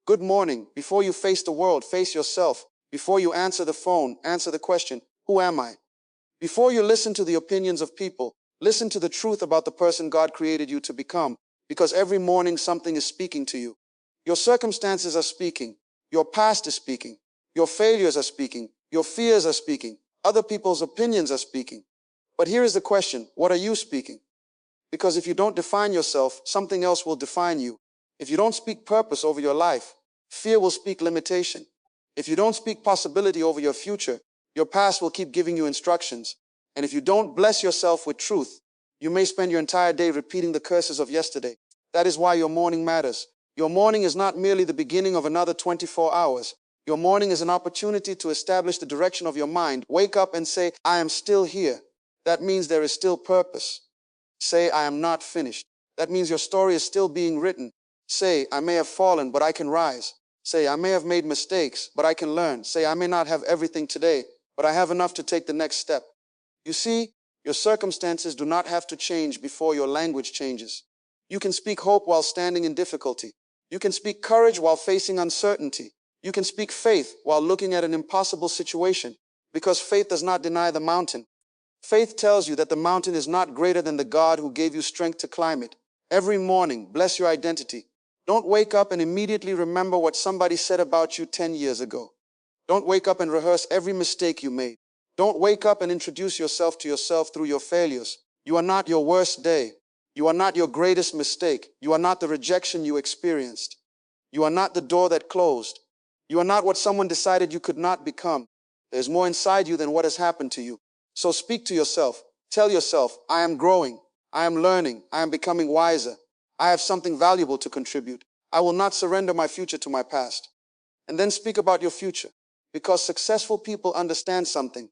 Good morning. Before you face the world, face yourself. Before you answer the phone, answer the question, who am I? Before you listen to the opinions of people, listen to the truth about the person God created you to become, because every morning something is speaking to you. Your circumstances are speaking. Your past is speaking. Your failures are speaking. Your fears are speaking. Other people's opinions are speaking. But here is the question, what are you speaking? Because if you don't define yourself, something else will define you. If you don't speak purpose over your life, fear will speak limitation. If you don't speak possibility over your future, your past will keep giving you instructions. And if you don't bless yourself with truth, you may spend your entire day repeating the curses of yesterday. That is why your morning matters. Your morning is not merely the beginning of another 24 hours. Your morning is an opportunity to establish the direction of your mind. Wake up and say, I am still here. That means there is still purpose. Say, I am not finished. That means your story is still being written. Say, I may have fallen, but I can rise. Say, I may have made mistakes, but I can learn. Say, I may not have everything today, but I have enough to take the next step. You see, your circumstances do not have to change before your language changes. You can speak hope while standing in difficulty. You can speak courage while facing uncertainty. You can speak faith while looking at an impossible situation, because faith does not deny the mountain. Faith tells you that the mountain is not greater than the God who gave you strength to climb it. Every morning, bless your identity. Don't wake up and immediately remember what somebody said about you 10 years ago. Don't wake up and rehearse every mistake you made. Don't wake up and introduce yourself to yourself through your failures. You are not your worst day. You are not your greatest mistake. You are not the rejection you experienced. You are not the door that closed. You are not what someone decided you could not become. There's more inside you than what has happened to you. So speak to yourself. Tell yourself, I am growing. I am learning. I am becoming wiser. I have something valuable to contribute. I will not surrender my future to my past. And then speak about your future, because successful people understand something.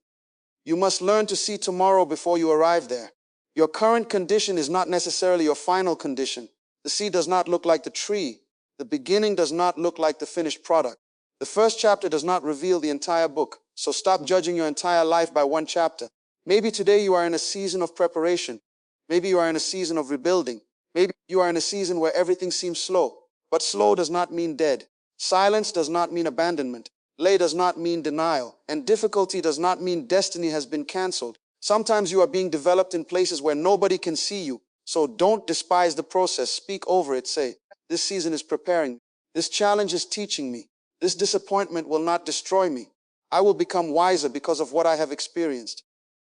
You must learn to see tomorrow before you arrive there. Your current condition is not necessarily your final condition. The seed does not look like the tree. The beginning does not look like the finished product. The first chapter does not reveal the entire book. So stop judging your entire life by one chapter. Maybe today you are in a season of preparation. Maybe you are in a season of rebuilding. Maybe you are in a season where everything seems slow. But slow does not mean dead. Silence does not mean abandonment. Delay does not mean denial. And difficulty does not mean destiny has been canceled. Sometimes you are being developed in places where nobody can see you. So don't despise the process. Speak over it. Say, this season is preparing me. This challenge is teaching me. This disappointment will not destroy me. I will become wiser because of what I have experienced.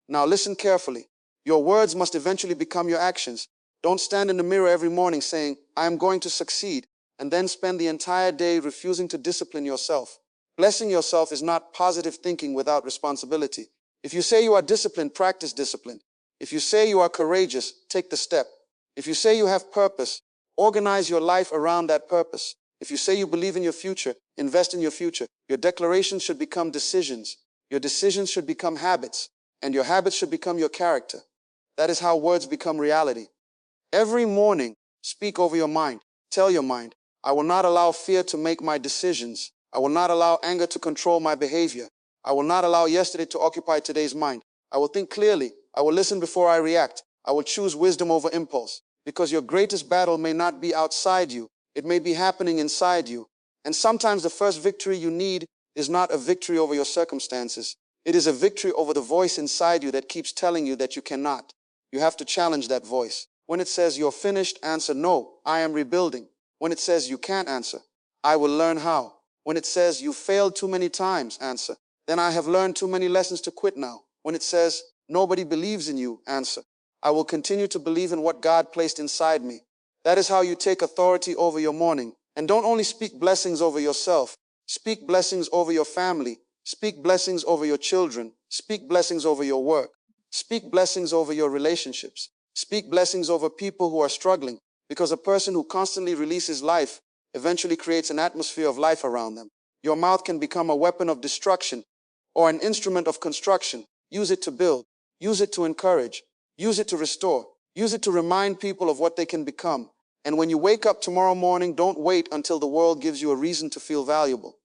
Now listen carefully. Your words must eventually become your actions. Don't stand in the mirror every morning saying, I am going to succeed, and then spend the entire day refusing to discipline yourself. Blessing yourself is not positive thinking without responsibility. If you say you are disciplined, practice discipline. If you say you are courageous, take the step. If you say you have purpose, organize your life around that purpose. If you say you believe in your future, invest in your future. Your declarations should become decisions. Your decisions should become habits. And your habits should become your character. That is how words become reality. Every morning, speak over your mind. Tell your mind, I will not allow fear to make my decisions. I will not allow anger to control my behavior. I will not allow yesterday to occupy today's mind. I will think clearly. I will listen before I react. I will choose wisdom over impulse. Because your greatest battle may not be outside you. It may be happening inside you. And sometimes the first victory you need is not a victory over your circumstances. It is a victory over the voice inside you that keeps telling you that you cannot. You have to challenge that voice. When it says you're finished, answer no, I am rebuilding. When it says you can't answer, I will learn how. When it says you failed too many times, answer, then I have learned too many lessons to quit now. When it says nobody believes in you, answer, I will continue to believe in what God placed inside me. That is how you take authority over your morning. And don't only speak blessings over yourself. Speak blessings over your family. Speak blessings over your children. Speak blessings over your work. Speak blessings over your relationships. Speak blessings over people who are struggling, because a person who constantly releases life eventually creates an atmosphere of life around them. Your mouth can become a weapon of destruction or an instrument of construction. Use it to build. Use it to encourage. Use it to restore. Use it to remind people of what they can become. And when you wake up tomorrow morning, don't wait until the world gives you a reason to feel valuable.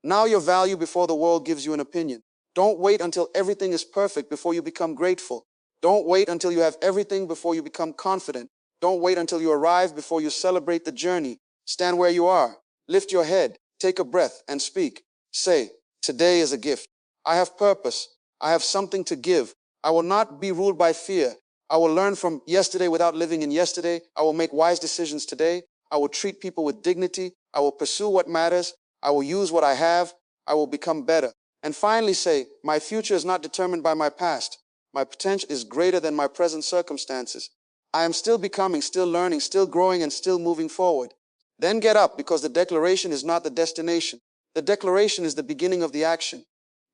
Now your value before the world gives you an opinion. Don't wait until everything is perfect before you become grateful. Don't wait until you have everything before you become confident. Don't wait until you arrive before you celebrate the journey. Stand where you are. Lift your head. Take a breath and speak. Say, today is a gift. I have purpose. I have something to give. I will not be ruled by fear. I will learn from yesterday without living in yesterday. I will make wise decisions today. I will treat people with dignity. I will pursue what matters. I will use what I have. I will become better. And finally say, my future is not determined by my past. My potential is greater than my present circumstances. I am still becoming, still learning, still growing, and still moving forward. Then get up, because the declaration is not the destination. The declaration is the beginning of the action.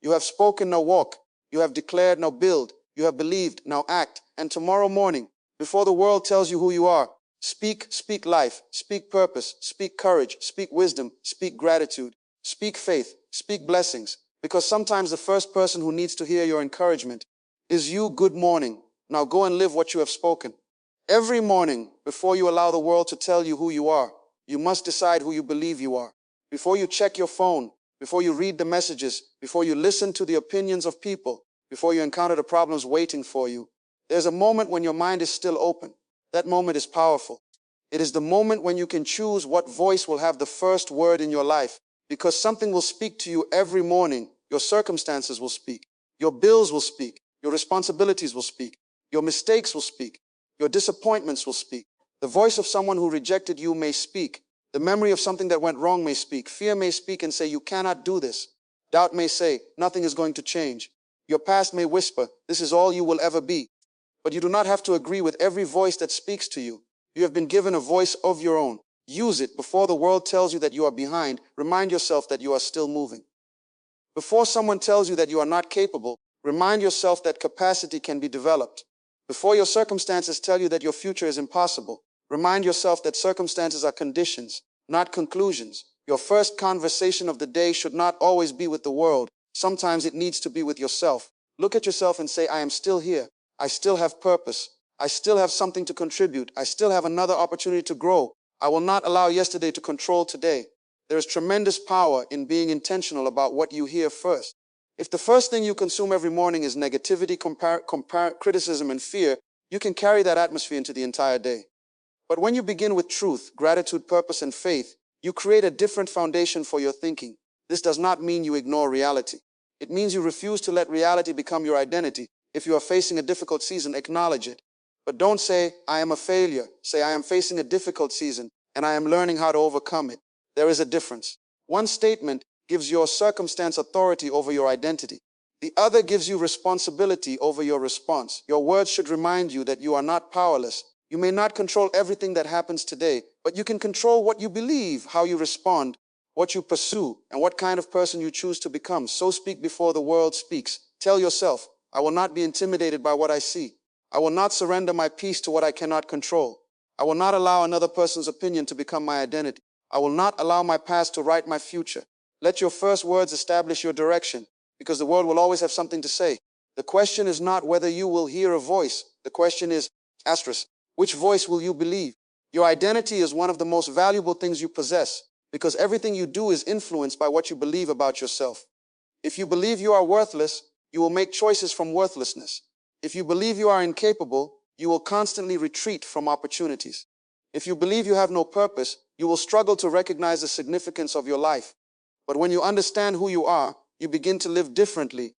You have spoken, now walk. You have declared, now build. You have believed, now act. And tomorrow morning, before the world tells you who you are, speak life, speak purpose, speak courage, speak wisdom, speak gratitude, speak faith, speak blessings. Because sometimes the first person who needs to hear your encouragement is you. Good morning. Now go and live what you have spoken. Every morning, before you allow the world to tell you who you are, you must decide who you believe you are. Before you check your phone, before you read the messages, before you listen to the opinions of people, before you encounter the problems waiting for you, there's a moment when your mind is still open. That moment is powerful. It is the moment when you can choose what voice will have the first word in your life, because something will speak to you every morning. Your circumstances will speak. Your bills will speak. Your responsibilities will speak. Your mistakes will speak. Your disappointments will speak. The voice of someone who rejected you may speak. The memory of something that went wrong may speak. Fear may speak and say, you cannot do this. Doubt may say, nothing is going to change. Your past may whisper, this is all you will ever be. But you do not have to agree with every voice that speaks to you. You have been given a voice of your own. Use it. Before the world tells you that you are behind, remind yourself that you are still moving. Before someone tells you that you are not capable, remind yourself that capacity can be developed. Before your circumstances tell you that your future is impossible, remind yourself that circumstances are conditions, not conclusions. Your first conversation of the day should not always be with the world. Sometimes it needs to be with yourself. Look at yourself and say, I am still here. I still have purpose. I still have something to contribute. I still have another opportunity to grow. I will not allow yesterday to control today. There is tremendous power in being intentional about what you hear first. If the first thing you consume every morning is negativity, criticism, and fear, you can carry that atmosphere into the entire day. But when you begin with truth, gratitude, purpose, and faith, you create a different foundation for your thinking. This does not mean you ignore reality. It means you refuse to let reality become your identity. If you are facing a difficult season, acknowledge it. But don't say, I am a failure. Say, I am facing a difficult season, and I am learning how to overcome it. There is a difference. One statement gives your circumstance authority over your identity. The other gives you responsibility over your response. Your words should remind you that you are not powerless. You may not control everything that happens today, but you can control what you believe, how you respond, what you pursue, and what kind of person you choose to become. So speak before the world speaks. Tell yourself, I will not be intimidated by what I see. I will not surrender my peace to what I cannot control. I will not allow another person's opinion to become my identity. I will not allow my past to write my future. Let your first words establish your direction, because the world will always have something to say. The question is not whether you will hear a voice. The question is, asterisk, which voice will you believe? Your identity is one of the most valuable things you possess, because everything you do is influenced by what you believe about yourself. If you believe you are worthless, you will make choices from worthlessness. If you believe you are incapable, you will constantly retreat from opportunities. If you believe you have no purpose, you will struggle to recognize the significance of your life. But when you understand who you are, you begin to live differently.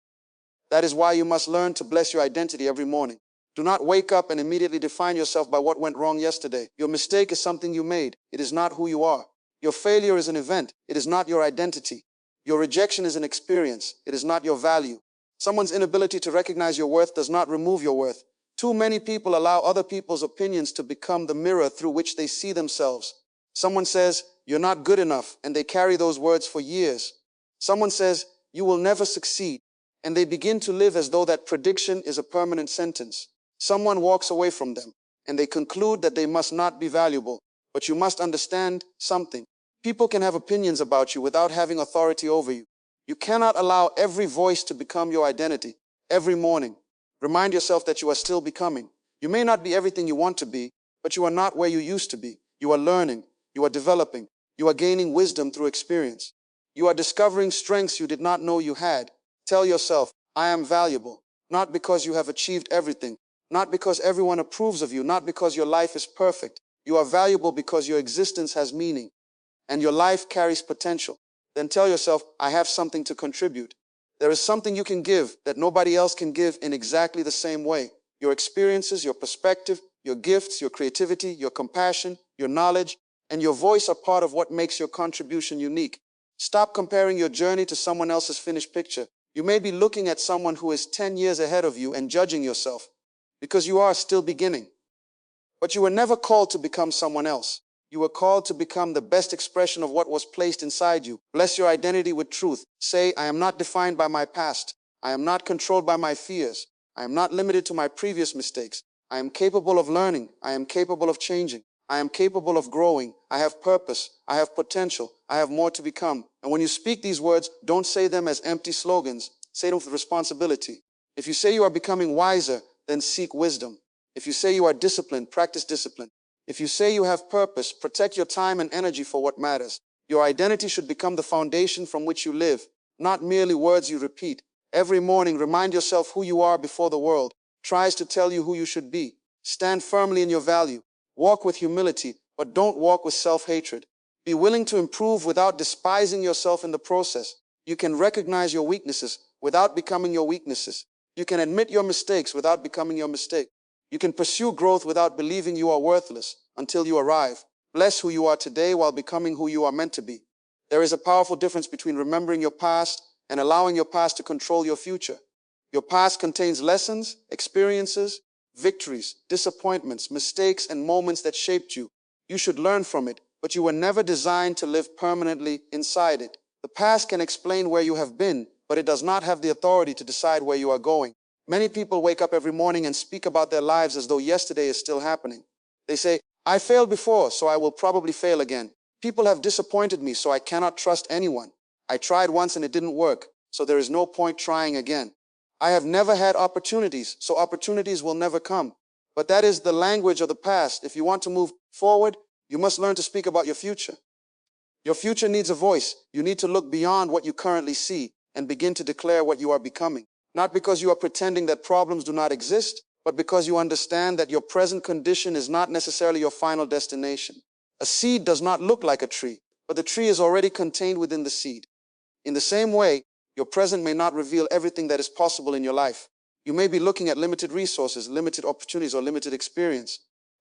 That is why you must learn to bless your identity every morning. Do not wake up and immediately define yourself by what went wrong yesterday. Your mistake is something you made. It is not who you are. Your failure is an event. It is not your identity. Your rejection is an experience. It is not your value. Someone's inability to recognize your worth does not remove your worth. Too many people allow other people's opinions to become the mirror through which they see themselves. Someone says, you're not good enough, and they carry those words for years. Someone says, you will never succeed, and they begin to live as though that prediction is a permanent sentence. Someone walks away from them, and they conclude that they must not be valuable. But you must understand something. People can have opinions about you without having authority over you. You cannot allow every voice to become your identity. Every morning, remind yourself that you are still becoming. You may not be everything you want to be, but you are not where you used to be. You are learning. You are developing. You are gaining wisdom through experience. You are discovering strengths you did not know you had. Tell yourself, I am valuable, not because you have achieved everything, not because everyone approves of you, not because your life is perfect. You are valuable because your existence has meaning, and your life carries potential. Then tell yourself, I have something to contribute. There is something you can give that nobody else can give in exactly the same way. Your experiences, your perspective, your gifts, your creativity, your compassion, your knowledge, and your voice are part of what makes your contribution unique. Stop comparing your journey to someone else's finished picture. You may be looking at someone who is 10 years ahead of you and judging yourself because you are still beginning. But you were never called to become someone else. You were called to become the best expression of what was placed inside you. Bless your identity with truth. Say, I am not defined by my past. I am not controlled by my fears. I am not limited to my previous mistakes. I am capable of learning. I am capable of changing. I am capable of growing. I have purpose. I have potential. I have more to become. And when you speak these words, don't say them as empty slogans. Say them with responsibility. If you say you are becoming wiser, then seek wisdom. If you say you are disciplined, practice discipline. If you say you have purpose, protect your time and energy for what matters. Your identity should become the foundation from which you live, not merely words you repeat. Every morning, remind yourself who you are before the world tries to tell you who you should be. Stand firmly in your value. Walk with humility, but don't walk with self-hatred. Be willing to improve without despising yourself in the process. You can recognize your weaknesses without becoming your weaknesses. You can admit your mistakes without becoming your mistake. You can pursue growth without believing you are worthless until you arrive. Bless who you are today while becoming who you are meant to be. There is a powerful difference between remembering your past and allowing your past to control your future. Your past contains lessons, experiences, victories, disappointments, mistakes, and moments that shaped you. You should learn from it, but you were never designed to live permanently inside it. The past can explain where you have been, but it does not have the authority to decide where you are going. Many people wake up every morning and speak about their lives as though yesterday is still happening. They say, I failed before, so I will probably fail again. People have disappointed me, so I cannot trust anyone. I tried once and it didn't work, so there is no point trying again. I have never had opportunities, so opportunities will never come. But that is the language of the past. If you want to move forward, you must learn to speak about your future. Your future needs a voice. You need to look beyond what you currently see and begin to declare what you are becoming. Not because you are pretending that problems do not exist, but because you understand that your present condition is not necessarily your final destination. A seed does not look like a tree, but the tree is already contained within the seed. In the same way, your present may not reveal everything that is possible in your life. You may be looking at limited resources, limited opportunities, or limited experience,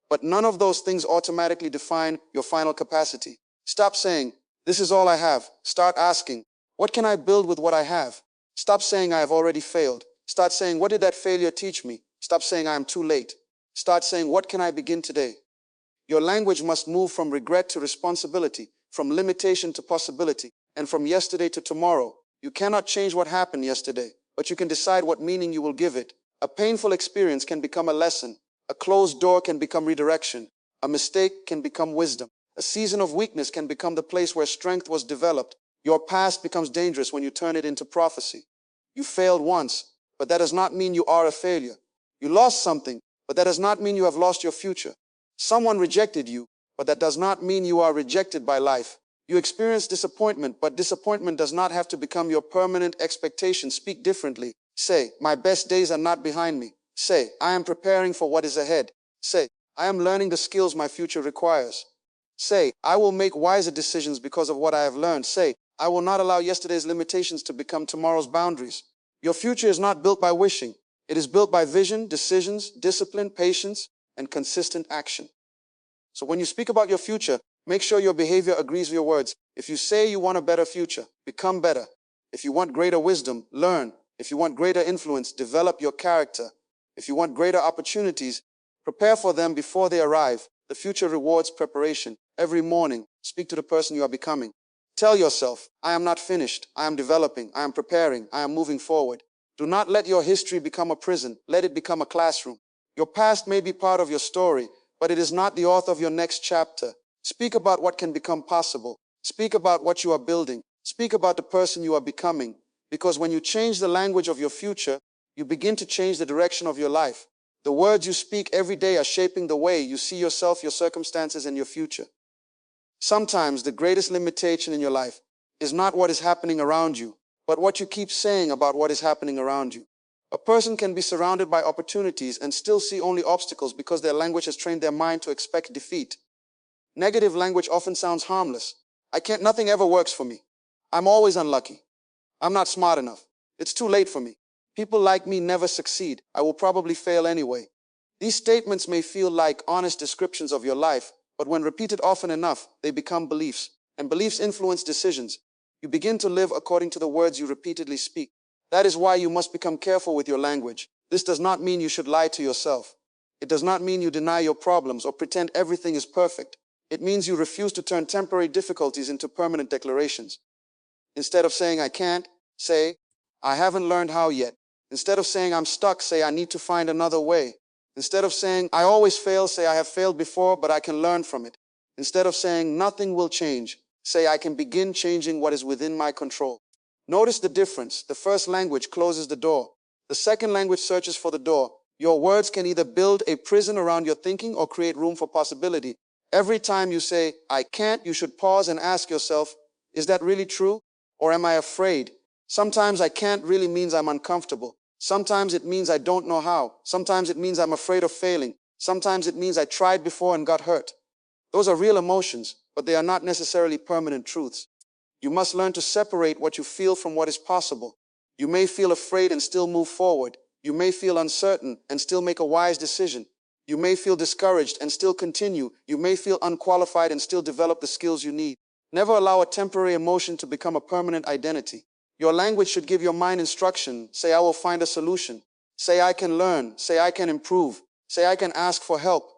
but none of those things automatically define your final capacity. Stop saying, this is all I have. Start asking, what can I build with what I have? Stop saying I have already failed. Start saying, what did that failure teach me? Stop saying I am too late. Start saying, what can I begin today? Your language must move from regret to responsibility, from limitation to possibility, and from yesterday to tomorrow. You cannot change what happened yesterday, but you can decide what meaning you will give it. A painful experience can become a lesson. A closed door can become redirection. A mistake can become wisdom. A season of weakness can become the place where strength was developed. Your past becomes dangerous when you turn it into prophecy. You failed once, but that does not mean you are a failure. You lost something, but that does not mean you have lost your future. Someone rejected you, but that does not mean you are rejected by life. You experience disappointment, but disappointment does not have to become your permanent expectation. Speak differently. Say, my best days are not behind me. Say, I am preparing for what is ahead. Say, I am learning the skills my future requires. Say, I will make wiser decisions because of what I have learned. Say, I will not allow yesterday's limitations to become tomorrow's boundaries. Your future is not built by wishing. It is built by vision, decisions, discipline, patience, and consistent action. So when you speak about your future, make sure your behavior agrees with your words. If you say you want a better future, become better. If you want greater wisdom, learn. If you want greater influence, develop your character. If you want greater opportunities, prepare for them before they arrive. The future rewards preparation. Every morning, speak to the person you are becoming. Tell yourself, I am not finished. I am developing. I am preparing. I am moving forward. Do not let your history become a prison. Let it become a classroom. Your past may be part of your story, but it is not the author of your next chapter. Speak about what can become possible. Speak about what you are building. Speak about the person you are becoming. Because when you change the language of your future, you begin to change the direction of your life. The words you speak every day are shaping the way you see yourself, your circumstances, and your future. Sometimes the greatest limitation in your life is not what is happening around you, but what you keep saying about what is happening around you. A person can be surrounded by opportunities and still see only obstacles because their language has trained their mind to expect defeat. Negative language often sounds harmless. Nothing ever works for me. I'm always unlucky. I'm not smart enough. It's too late for me. People like me never succeed. I will probably fail anyway. These statements may feel like honest descriptions of your life, but when repeated often enough, they become beliefs, and beliefs influence decisions. You begin to live according to the words you repeatedly speak. That is why you must become careful with your language. This does not mean you should lie to yourself. It does not mean you deny your problems or pretend everything is perfect. It means you refuse to turn temporary difficulties into permanent declarations. Instead of saying I can't, say I haven't learned how yet. Instead of saying I'm stuck, say I need to find another way. Instead of saying I always fail, say I have failed before, but I can learn from it. Instead of saying nothing will change, say I can begin changing what is within my control. Notice the difference. The first language closes the door. The second language searches for the door. Your words can either build a prison around your thinking or create room for possibility. Every time you say, I can't, you should pause and ask yourself, is that really true? Or am I afraid? Sometimes I can't really means I'm uncomfortable. Sometimes it means I don't know how. Sometimes it means I'm afraid of failing. Sometimes it means I tried before and got hurt. Those are real emotions, but they are not necessarily permanent truths. You must learn to separate what you feel from what is possible. You may feel afraid and still move forward. You may feel uncertain and still make a wise decision. You may feel discouraged and still continue. You may feel unqualified and still develop the skills you need. Never allow a temporary emotion to become a permanent identity. Your language should give your mind instruction. Say, I will find a solution. Say, I can learn. Say, I can improve. Say, I can ask for help.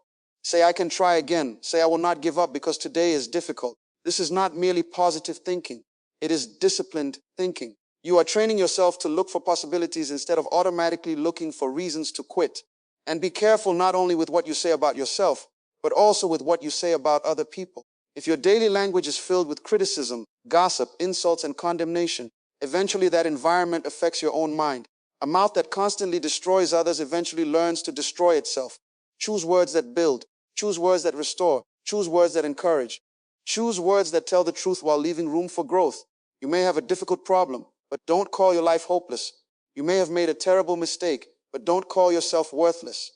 Say, I can try again. Say, I will not give up because today is difficult. This is not merely positive thinking. It is disciplined thinking. You are training yourself to look for possibilities instead of automatically looking for reasons to quit. And be careful not only with what you say about yourself, but also with what you say about other people. If your daily language is filled with criticism, gossip, insults, and condemnation, eventually that environment affects your own mind. A mouth that constantly destroys others eventually learns to destroy itself. Choose words that build. Choose words that restore. Choose words that encourage. Choose words that tell the truth while leaving room for growth. You may have a difficult problem, but don't call your life hopeless. You may have made a terrible mistake, but don't call yourself worthless.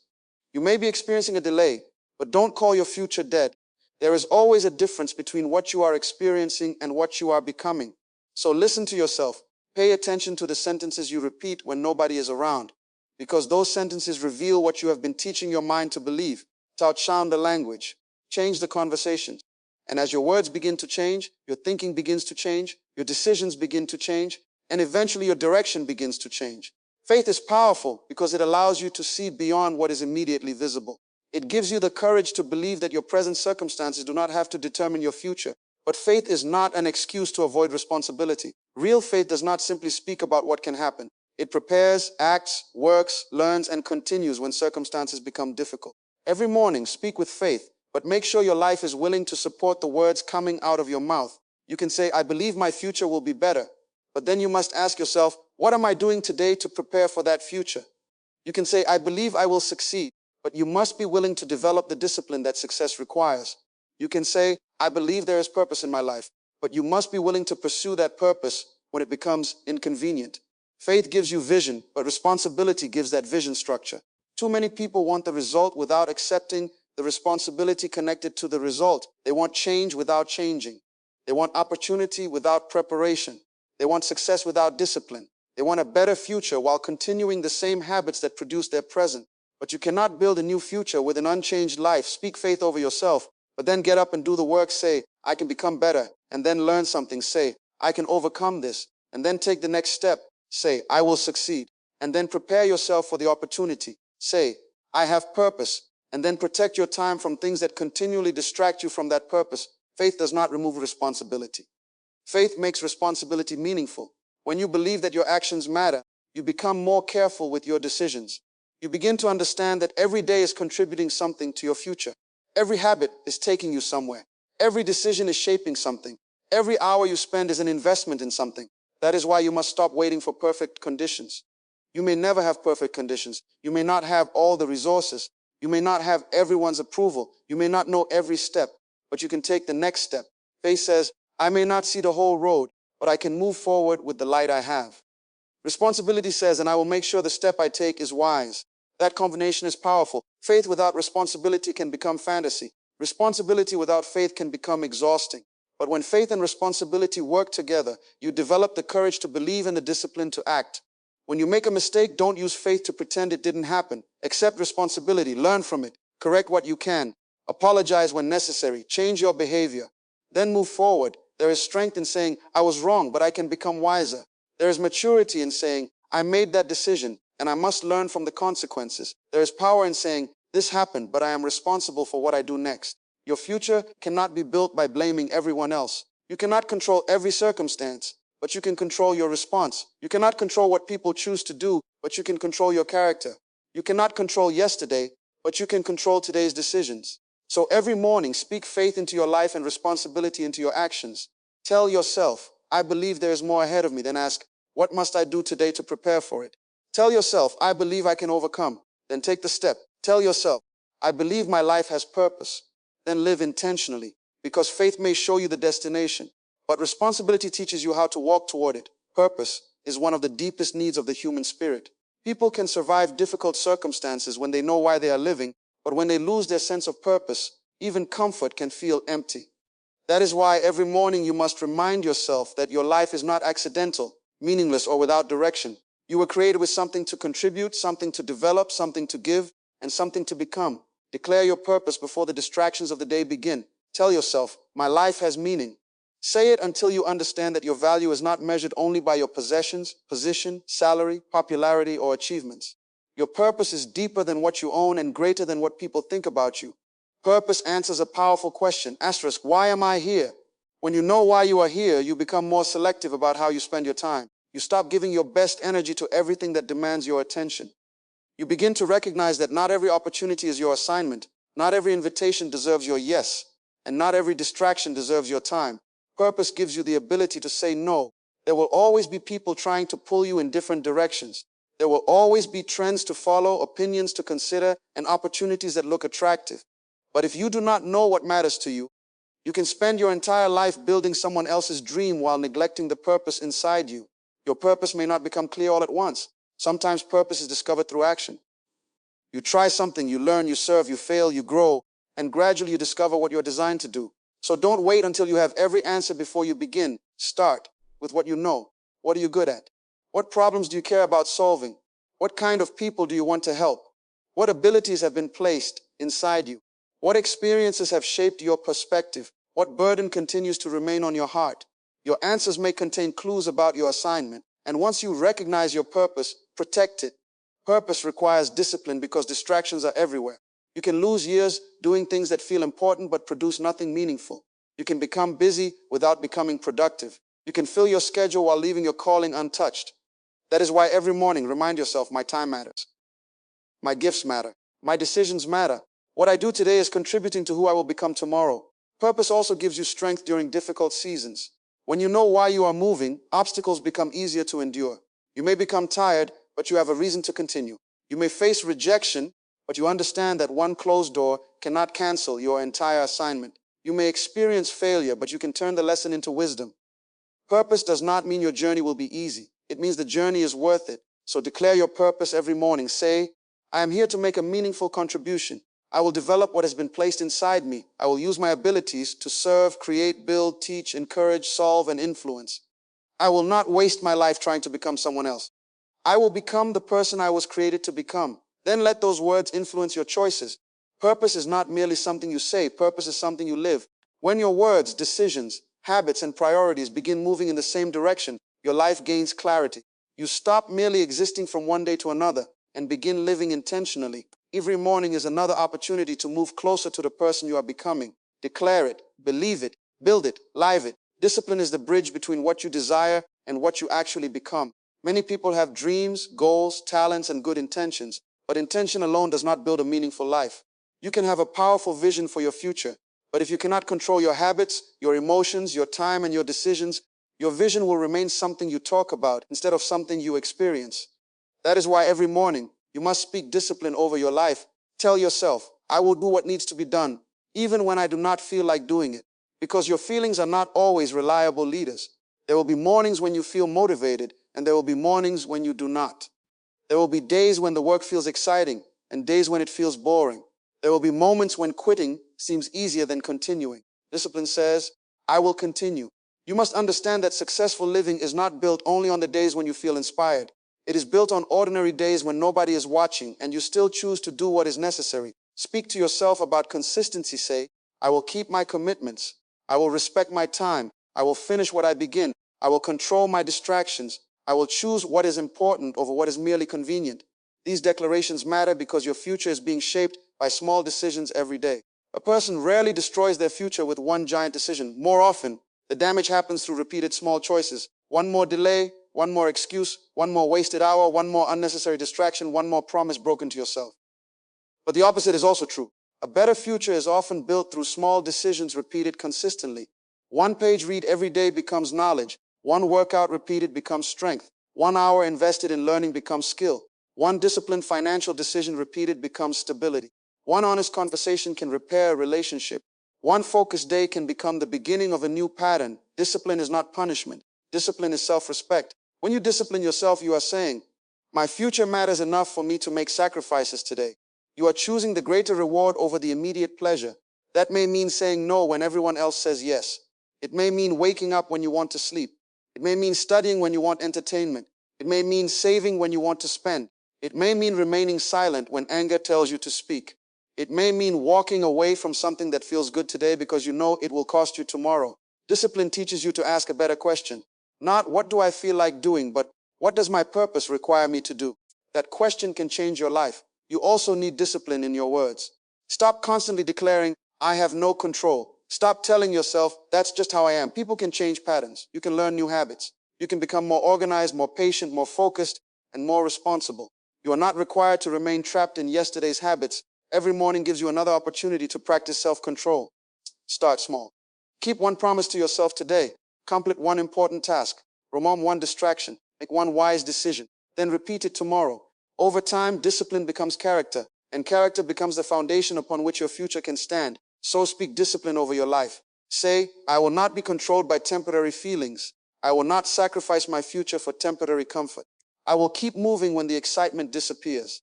You may be experiencing a delay, but don't call your future dead. There is always a difference between what you are experiencing and what you are becoming. So listen to yourself. Pay attention to the sentences you repeat when nobody is around, because those sentences reveal what you have been teaching your mind to believe. Outsound the language. Change the conversations. And as your words begin to change, your thinking begins to change, your decisions begin to change, and eventually your direction begins to change. Faith is powerful because it allows you to see beyond what is immediately visible. It gives you the courage to believe that your present circumstances do not have to determine your future. But faith is not an excuse to avoid responsibility. Real faith does not simply speak about what can happen. It prepares, acts, works, learns, and continues when circumstances become difficult. Every morning, speak with faith, but make sure your life is willing to support the words coming out of your mouth. You can say, I believe my future will be better. But then you must ask yourself, what am I doing today to prepare for that future? You can say, I believe I will succeed, but you must be willing to develop the discipline that success requires. You can say, I believe there is purpose in my life, but you must be willing to pursue that purpose when it becomes inconvenient. Faith gives you vision, but responsibility gives that vision structure. Too many people want the result without accepting the responsibility connected to the result. They want change without changing. They want opportunity without preparation. They want success without discipline. They want a better future while continuing the same habits that produce their present. But you cannot build a new future with an unchanged life. Speak faith over yourself, but then get up and do the work. Say, I can become better, and then learn something. Say, I can overcome this, and then take the next step. Say, I will succeed, and then prepare yourself for the opportunity. Say, I have purpose, and then protect your time from things that continually distract you from that purpose. Faith does not remove responsibility. Faith makes responsibility meaningful. When you believe that your actions matter, you become more careful with your decisions. You begin to understand that every day is contributing something to your future. Every habit is taking you somewhere. Every decision is shaping something. Every hour you spend is an investment in something. That is why you must stop waiting for perfect conditions. You may never have perfect conditions. You may not have all the resources. You may not have everyone's approval. You may not know every step, but you can take the next step. Faith says, I may not see the whole road, but I can move forward with the light I have. Responsibility says, and I will make sure the step I take is wise. That combination is powerful. Faith without responsibility can become fantasy. Responsibility without faith can become exhausting. But when faith and responsibility work together, you develop the courage to believe and the discipline to act. When you make a mistake, don't use faith to pretend it didn't happen. Accept responsibility, learn from it, correct what you can, apologize when necessary, change your behavior. Then move forward. There is strength in saying, I was wrong, but I can become wiser. There is maturity in saying, I made that decision, and I must learn from the consequences. There is power in saying, this happened, but I am responsible for what I do next. Your future cannot be built by blaming everyone else. You cannot control every circumstance, but you can control your response. You cannot control what people choose to do, but you can control your character. You cannot control yesterday, but you can control today's decisions. So every morning, speak faith into your life and responsibility into your actions. Tell yourself, I believe there is more ahead of me. Then ask, what must I do today to prepare for it? Tell yourself, I believe I can overcome. Then take the step. Tell yourself, I believe my life has purpose. Then live intentionally, because faith may show you the destination, but responsibility teaches you how to walk toward it. Purpose is one of the deepest needs of the human spirit. People can survive difficult circumstances when they know why they are living, but when they lose their sense of purpose, even comfort can feel empty. That is why every morning you must remind yourself that your life is not accidental, meaningless, or without direction. You were created with something to contribute, something to develop, something to give, and something to become. Declare your purpose before the distractions of the day begin. Tell yourself, my life has meaning. Say it until you understand that your value is not measured only by your possessions, position, salary, popularity, or achievements. Your purpose is deeper than what you own and greater than what people think about you. Purpose answers a powerful question. Asterisk, why am I here? When you know why you are here, you become more selective about how you spend your time. You stop giving your best energy to everything that demands your attention. You begin to recognize that not every opportunity is your assignment, not every invitation deserves your yes, and not every distraction deserves your time. Purpose gives you the ability to say no. There will always be people trying to pull you in different directions. There will always be trends to follow, opinions to consider, and opportunities that look attractive. But if you do not know what matters to you, you can spend your entire life building someone else's dream while neglecting the purpose inside you. Your purpose may not become clear all at once. Sometimes purpose is discovered through action. You try something, you learn, you serve, you fail, you grow, and gradually you discover what you're designed to do. So don't wait until you have every answer before you begin. Start with what you know. What are you good at? What problems do you care about solving? What kind of people do you want to help? What abilities have been placed inside you? What experiences have shaped your perspective? What burden continues to remain on your heart? Your answers may contain clues about your assignment. And once you recognize your purpose, protect it. Purpose requires discipline because distractions are everywhere. You can lose years doing things that feel important but produce nothing meaningful. You can become busy without becoming productive. You can fill your schedule while leaving your calling untouched. That is why every morning remind yourself, my time matters. My gifts matter. My decisions matter. What I do today is contributing to who I will become tomorrow. Purpose also gives you strength during difficult seasons. When you know why you are moving, obstacles become easier to endure. You may become tired, but you have a reason to continue. You may face rejection, but you understand that one closed door cannot cancel your entire assignment. You may experience failure, but you can turn the lesson into wisdom. Purpose does not mean your journey will be easy. It means the journey is worth it. So declare your purpose every morning. Say, I am here to make a meaningful contribution. I will develop what has been placed inside me. I will use my abilities to serve, create, build, teach, encourage, solve, and influence. I will not waste my life trying to become someone else. I will become the person I was created to become. Then let those words influence your choices. Purpose is not merely something you say. Purpose is something you live. When your words, decisions, habits, and priorities begin moving in the same direction, your life gains clarity. You stop merely existing from one day to another and begin living intentionally. Every morning is another opportunity to move closer to the person you are becoming. Declare it, believe it, build it, live it. Discipline is the bridge between what you desire and what you actually become. Many people have dreams, goals, talents, and good intentions, but intention alone does not build a meaningful life. You can have a powerful vision for your future, but if you cannot control your habits, your emotions, your time, and your decisions, your vision will remain something you talk about instead of something you experience. That is why every morning, you must speak discipline over your life. Tell yourself, I will do what needs to be done, even when I do not feel like doing it. Because your feelings are not always reliable leaders. There will be mornings when you feel motivated, and there will be mornings when you do not. There will be days when the work feels exciting, and days when it feels boring. There will be moments when quitting seems easier than continuing. Discipline says, I will continue. You must understand that successful living is not built only on the days when you feel inspired. It is built on ordinary days when nobody is watching and you still choose to do what is necessary. Speak to yourself about consistency. Say, I will keep my commitments. I will respect my time. I will finish what I begin. I will control my distractions. I will choose what is important over what is merely convenient. These declarations matter because your future is being shaped by small decisions every day. A person rarely destroys their future with one giant decision. More often, the damage happens through repeated small choices. One more delay, one more excuse, one more wasted hour, one more unnecessary distraction, one more promise broken to yourself. But the opposite is also true. A better future is often built through small decisions repeated consistently. One page read every day becomes knowledge. One workout repeated becomes strength. 1 hour invested in learning becomes skill. One disciplined financial decision repeated becomes stability. One honest conversation can repair a relationship. One focused day can become the beginning of a new pattern. Discipline is not punishment. Discipline is self-respect. When you discipline yourself, you are saying, my future matters enough for me to make sacrifices today. You are choosing the greater reward over the immediate pleasure. That may mean saying no when everyone else says yes. It may mean waking up when you want to sleep. It may mean studying when you want entertainment. It may mean saving when you want to spend. It may mean remaining silent when anger tells you to speak. It may mean walking away from something that feels good today because you know it will cost you tomorrow. Discipline teaches you to ask a better question. Not what do I feel like doing, but what does my purpose require me to do? That question can change your life. You also need discipline in your words. Stop constantly declaring, I have no control. Stop telling yourself, that's just how I am. People can change patterns. You can learn new habits. You can become more organized, more patient, more focused, and more responsible. You are not required to remain trapped in yesterday's habits. Every morning gives you another opportunity to practice self-control. Start small. Keep one promise to yourself today. Complete one important task. Remove one distraction. Make one wise decision. Then repeat it tomorrow. Over time, discipline becomes character, and character becomes the foundation upon which your future can stand. So speak discipline over your life. Say, I will not be controlled by temporary feelings. I will not sacrifice my future for temporary comfort. I will keep moving when the excitement disappears.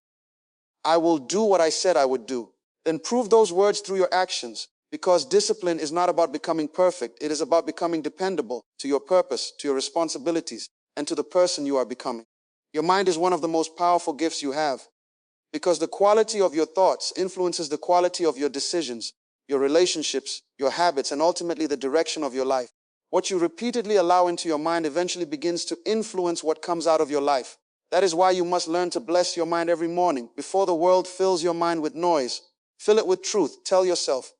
I will do what I said I would do. Then prove those words through your actions, because discipline is not about becoming perfect. It is about becoming dependable to your purpose, to your responsibilities, and to the person you are becoming. Your mind is one of the most powerful gifts you have, because the quality of your thoughts influences the quality of your decisions, your relationships, your habits, and ultimately the direction of your life. What you repeatedly allow into your mind eventually begins to influence what comes out of your life. That is why you must learn to bless your mind every morning. Before the world fills your mind with noise, fill it with truth. Tell yourself,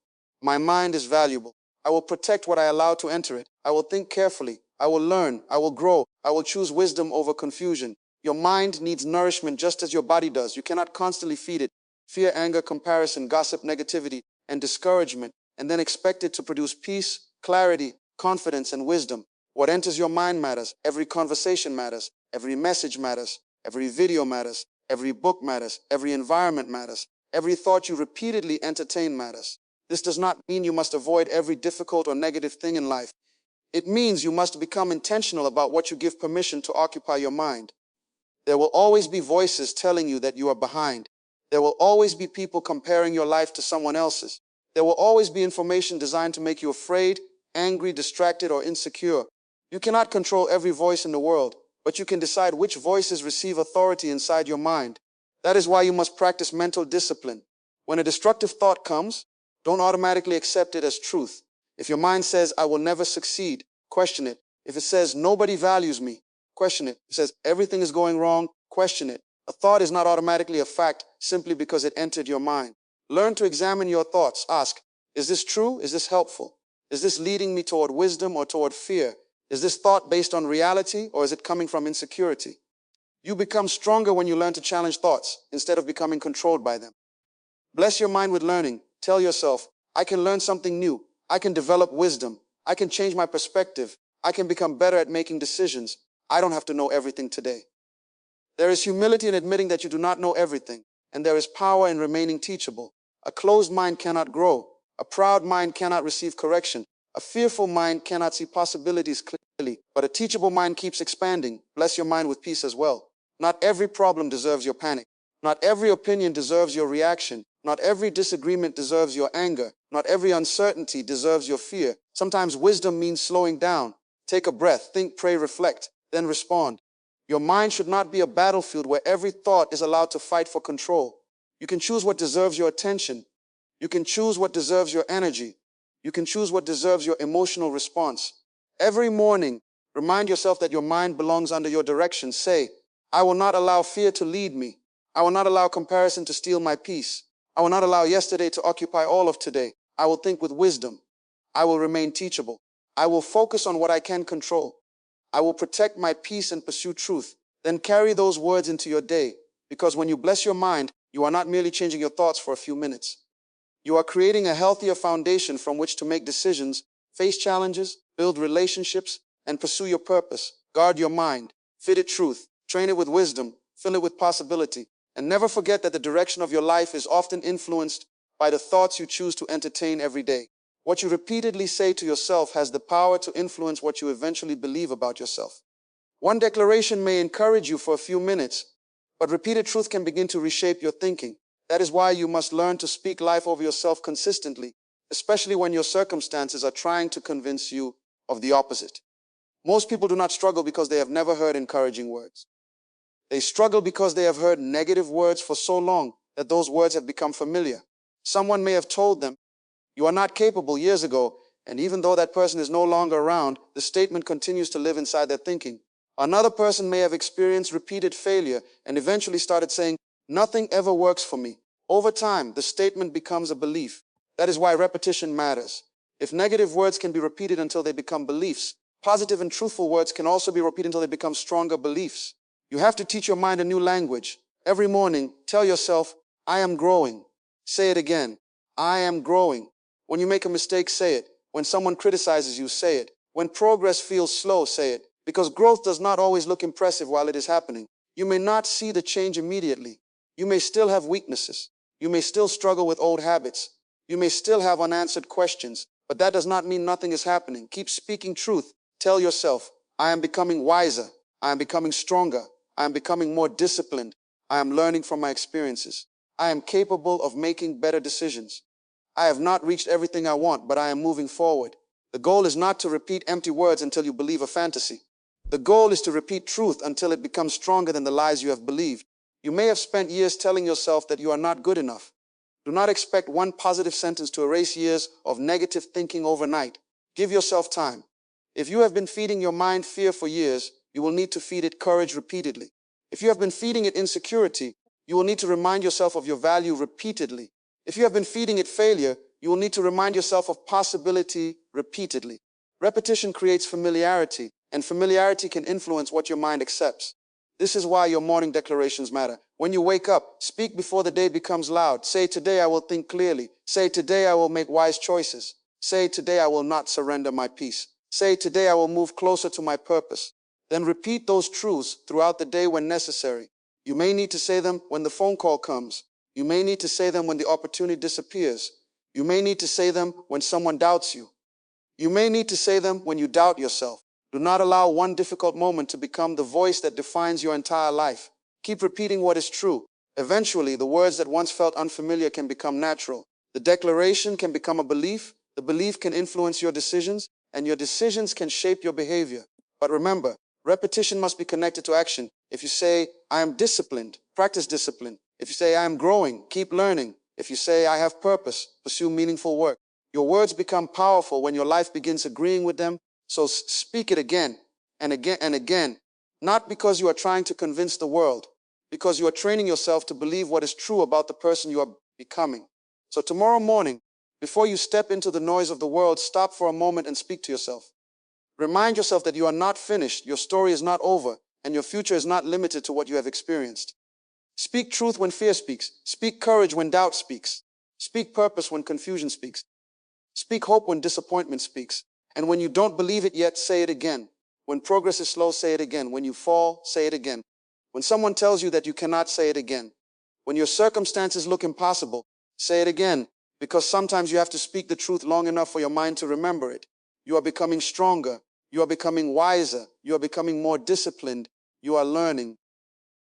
my mind is valuable. I will protect what I allow to enter it. I will think carefully. I will learn. I will grow. I will choose wisdom over confusion. Your mind needs nourishment just as your body does. You cannot constantly feed it fear, anger, comparison, gossip, negativity, and discouragement, and then expect it to produce peace, clarity, confidence, and wisdom. What enters your mind matters. Every conversation matters. Every message matters. Every video matters. Every book matters. Every environment matters. Every thought you repeatedly entertain matters. This does not mean you must avoid every difficult or negative thing in life. It means you must become intentional about what you give permission to occupy your mind. There will always be voices telling you that you are behind. There will always be people comparing your life to someone else's. There will always be information designed to make you afraid, angry, distracted, or insecure. You cannot control every voice in the world, but you can decide which voices receive authority inside your mind. That is why you must practice mental discipline. When a destructive thought comes, don't automatically accept it as truth. If your mind says, I will never succeed, question it. If it says, nobody values me, question it. If it says, everything is going wrong, question it. A thought is not automatically a fact simply because it entered your mind. Learn to examine your thoughts. Ask, is this true? Is this helpful? Is this leading me toward wisdom or toward fear? Is this thought based on reality or is it coming from insecurity? You become stronger when you learn to challenge thoughts instead of becoming controlled by them. Bless your mind with learning. Tell yourself, I can learn something new. I can develop wisdom. I can change my perspective. I can become better at making decisions. I don't have to know everything today. There is humility in admitting that you do not know everything, and there is power in remaining teachable. A closed mind cannot grow. A proud mind cannot receive correction. A fearful mind cannot see possibilities clearly, but a teachable mind keeps expanding. Bless your mind with peace as well. Not every problem deserves your panic. Not every opinion deserves your reaction. Not every disagreement deserves your anger. Not every uncertainty deserves your fear. Sometimes wisdom means slowing down. Take a breath, think, pray, reflect, then respond. Your mind should not be a battlefield where every thought is allowed to fight for control. You can choose what deserves your attention. You can choose what deserves your energy. You can choose what deserves your emotional response. Every morning, remind yourself that your mind belongs under your direction. Say, I will not allow fear to lead me. I will not allow comparison to steal my peace. I will not allow yesterday to occupy all of today. I will think with wisdom. I will remain teachable. I will focus on what I can control. I will protect my peace and pursue truth. Then carry those words into your day, because when you bless your mind, you are not merely changing your thoughts for a few minutes. You are creating a healthier foundation from which to make decisions, face challenges, build relationships, and pursue your purpose. Guard your mind, feed it truth, train it with wisdom, fill it with possibility, and never forget that the direction of your life is often influenced by the thoughts you choose to entertain every day. What you repeatedly say to yourself has the power to influence what you eventually believe about yourself. One declaration may encourage you for a few minutes, but repeated truth can begin to reshape your thinking. That is why you must learn to speak life over yourself consistently, especially when your circumstances are trying to convince you of the opposite. Most people do not struggle because they have never heard encouraging words. They struggle because they have heard negative words for so long that those words have become familiar. Someone may have told them, "You are not capable," years ago, and even though that person is no longer around, the statement continues to live inside their thinking. Another person may have experienced repeated failure and eventually started saying, "Nothing ever works for me." Over time, the statement becomes a belief. That is why repetition matters. If negative words can be repeated until they become beliefs, positive and truthful words can also be repeated until they become stronger beliefs. You have to teach your mind a new language. Every morning, tell yourself, "I am growing." Say it again, "I am growing." When you make a mistake, say it. When someone criticizes you, say it. When progress feels slow, say it. Because growth does not always look impressive while it is happening. You may not see the change immediately. You may still have weaknesses. You may still struggle with old habits. You may still have unanswered questions, but that does not mean nothing is happening. Keep speaking truth. Tell yourself, "I am becoming wiser. I am becoming stronger. I am becoming more disciplined. I am learning from my experiences. I am capable of making better decisions. I have not reached everything I want, but I am moving forward." The goal is not to repeat empty words until you believe a fantasy. The goal is to repeat truth until it becomes stronger than the lies you have believed. You may have spent years telling yourself that you are not good enough. Do not expect one positive sentence to erase years of negative thinking overnight. Give yourself time. If you have been feeding your mind fear for years, you will need to feed it courage repeatedly. If you have been feeding it insecurity, you will need to remind yourself of your value repeatedly. If you have been feeding it failure, you will need to remind yourself of possibility repeatedly. Repetition creates familiarity, and familiarity can influence what your mind accepts. This is why your morning declarations matter. When you wake up, speak before the day becomes loud. Say, "Today I will think clearly." Say, "Today I will make wise choices." Say, "Today I will not surrender my peace." Say, "Today I will move closer to my purpose." Then repeat those truths throughout the day when necessary. You may need to say them when the phone call comes. You may need to say them when the opportunity disappears. You may need to say them when someone doubts you. You may need to say them when you doubt yourself. Do not allow one difficult moment to become the voice that defines your entire life. Keep repeating what is true. Eventually, the words that once felt unfamiliar can become natural. The declaration can become a belief. The belief can influence your decisions, and your decisions can shape your behavior. But remember, repetition must be connected to action. If you say, "I am disciplined," practice discipline. If you say, "I am growing," keep learning. If you say, "I have purpose," pursue meaningful work. Your words become powerful when your life begins agreeing with them. So speak it again and again and again, not because you are trying to convince the world, because you are training yourself to believe what is true about the person you are becoming. So tomorrow morning, before you step into the noise of the world, stop for a moment and speak to yourself. Remind yourself that you are not finished, your story is not over, and your future is not limited to what you have experienced. Speak truth when fear speaks. Speak courage when doubt speaks. Speak purpose when confusion speaks. Speak hope when disappointment speaks. And when you don't believe it yet, say it again. When progress is slow, say it again. When you fall, say it again. When someone tells you that you cannot, say it again. When your circumstances look impossible, say it again. Because sometimes you have to speak the truth long enough for your mind to remember it. You are becoming stronger. You are becoming wiser. You are becoming more disciplined. You are learning.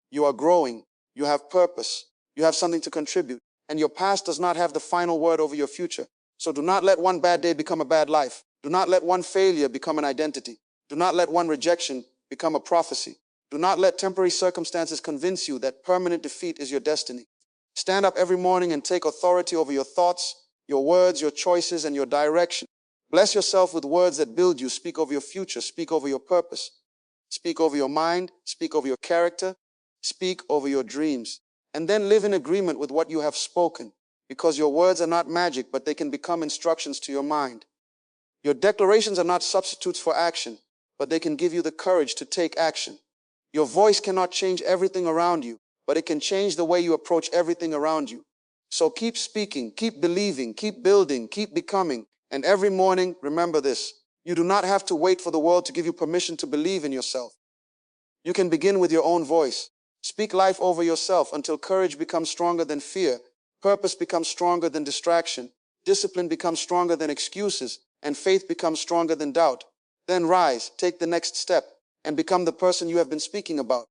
You are growing. You have purpose. You have something to contribute. and your past does not have the final word over your future. So do not let one bad day become a bad life. Do not let one failure become an identity. Do not let one rejection become a prophecy. Do not let temporary circumstances convince you that permanent defeat is your destiny. Stand up every morning and take authority over your thoughts, your words, your choices, and your direction. Bless yourself with words that build you. Speak over your future. Speak over your purpose. Speak over your mind. Speak over your character. Speak over your dreams. And then live in agreement with what you have spoken, because your words are not magic, but they can become instructions to your mind. Your declarations are not substitutes for action, but they can give you the courage to take action. Your voice cannot change everything around you, but it can change the way you approach everything around you. So keep speaking, keep believing, keep building, keep becoming. And every morning, remember this: you do not have to wait for the world to give you permission to believe in yourself. You can begin with your own voice. Speak life over yourself until courage becomes stronger than fear, purpose becomes stronger than distraction, discipline becomes stronger than excuses, and faith becomes stronger than doubt. Then rise, take the next step, and become the person you have been speaking about.